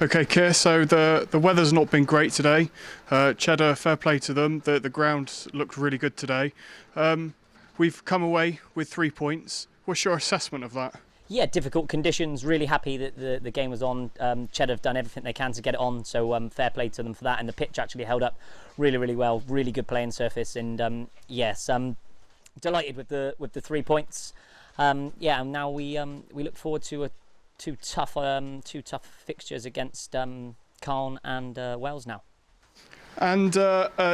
Okay, Keir, so the weather's not been great today. Cheddar, fair play to them. The ground looked really good today. We've come away with 3 points. What's your assessment of that? Yeah, difficult conditions. Really happy that the game was on. Cheddar have done everything they can to get it on, so fair play to them for that. And the pitch actually held up really well. Really good playing surface, and yes, delighted with the 3 points. Yeah, and now we look forward to two tough fixtures against Caen and Wales now. And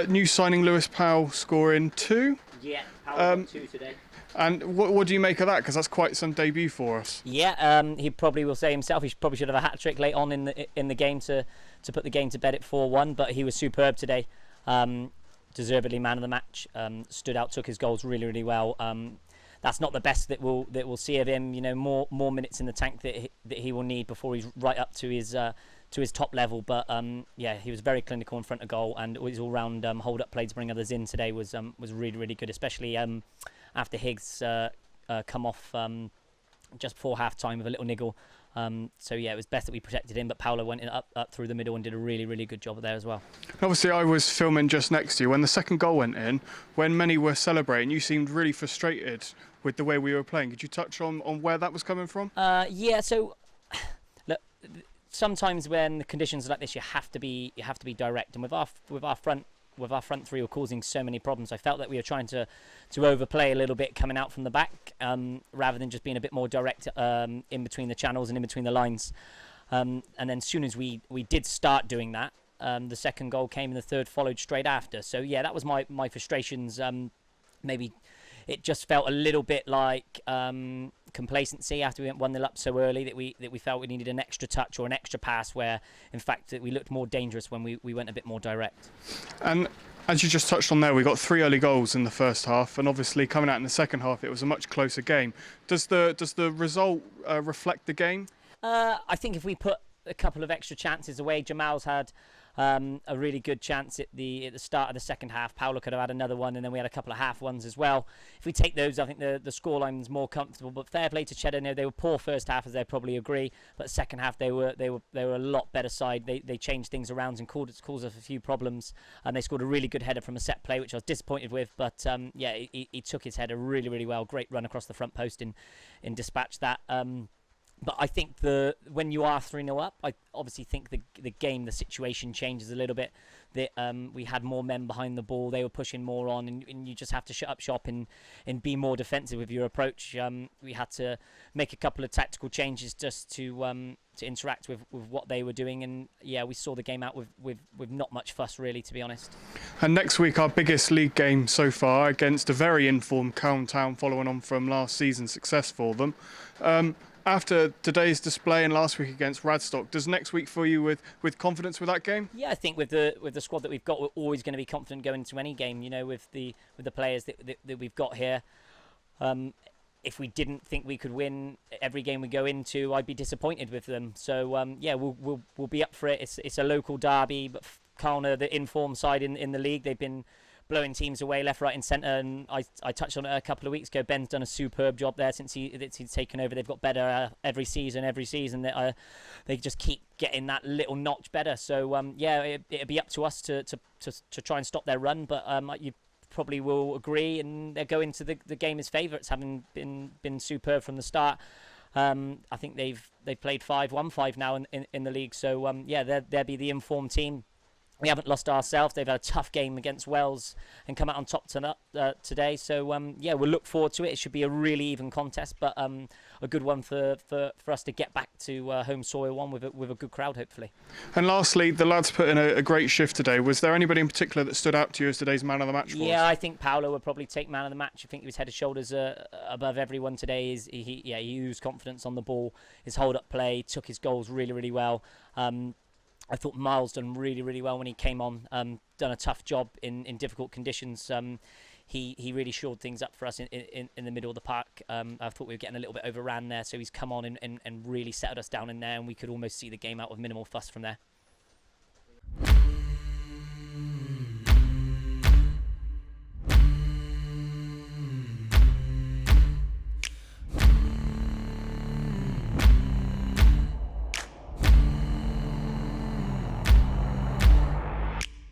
new signing Lewis Powell scoring two. Yeah, Powell got two today. And what do you make of that? Because that's quite some debut for us. Yeah, he probably will say himself he probably should have a hat trick late on in the game to put the game to bed at 4-1. But he was superb today. Deservedly man of the match. Stood out, took his goals really well. That's not the best that we'll see of him. You know, more minutes in the tank that he will need before he's right up to his top level. But yeah, he was very clinical in front of goal, and his all-round hold up play to bring others in today was really good, especially after Higgs come off just before half time with a little niggle. So yeah, it was best that we protected him, but Paolo went in up through the middle and did a really good job there as well. Obviously, I was filming just next to you when the second goal went in. When many were celebrating, you seemed really frustrated with the way we were playing. Could you touch on where that was coming from? Yeah, so look, sometimes when the conditions are like this, you have to be direct, and with our front three were causing so many problems. I felt that we were trying to overplay a little bit coming out from the back, rather than just being a bit more direct in between the channels and in between the lines. And then as soon as we did start doing that, the second goal came and the third followed straight after. So yeah, that was my frustrations. Maybe it just felt a little bit like complacency after we went 1-0 up so early that we felt we needed an extra touch or an extra pass, where in fact we looked more dangerous when we went a bit more direct. And as you just touched on there, we got 3 early goals in the first half, and obviously coming out in the second half it was a much closer game. Does the result reflect the game? I think if we put a couple of extra chances away, Jamal's had a really good chance at the start of the second half. Paolo could have had another one, and then we had a couple of half ones as well. If we take those, I think the scoreline's more comfortable. But fair play to Cheddar. No, they were poor first half, as they probably agree. But second half, they were a lot better side. They changed things around and caused us a few problems. And they scored a really good header from a set play, which I was disappointed with. But yeah, he took his header really well. Great run across the front post in dispatch that. But I think when you are 3-0 up, I obviously think the game, the situation changes a little bit. That we had more men behind the ball, they were pushing more on, and you just have to shut up shop and be more defensive with your approach. We had to make a couple of tactical changes just to interact with what they were doing, and yeah, we saw the game out with not much fuss really, to be honest. And next week, our biggest league game so far against a very informed Cowan Town, following on from last season's success for them. After today's display and last week against Radstock, does next week fill you with confidence with that game? Yeah, I think with the squad that we've got, we're always going to be confident going into any game. You know, with the players that we've got here. If we didn't think we could win every game we go into, I'd be disappointed with them. So yeah, we'll be up for it. It's a local derby, but Caen are the informed side in the league. They've been blowing teams away left, right and centre, and I touched on it a couple of weeks ago. Ben's done a superb job there since he's taken over. They've got better every season. They just keep getting that little notch better. So yeah, it'll be up to us to try and stop their run, but you probably will agree, and they're going to the game as favourites, having been superb from the start. I think they've played 5-1-5 now in the league, so yeah, they'll be the informed team. We haven't lost ourselves. They've had a tough game against Wales and come out on top today. So, yeah, we'll look forward to it. It should be a really even contest, but a good one for us to get back to home soil one with a good crowd, hopefully. And lastly, the lads put in a great shift today. Was there anybody in particular that stood out to you as today's man of the match for us? Yeah, I think Paolo would probably take man of the match. I think he was head and shoulders above everyone today. He used confidence on the ball. His hold-up play, took his goals really well. I thought Miles done really well when he came on. Done a tough job in difficult conditions. He really shored things up for us in the middle of the park. I thought we were getting a little bit overran there, so he's come on and really settled us down in there, and we could almost see the game out with minimal fuss from there.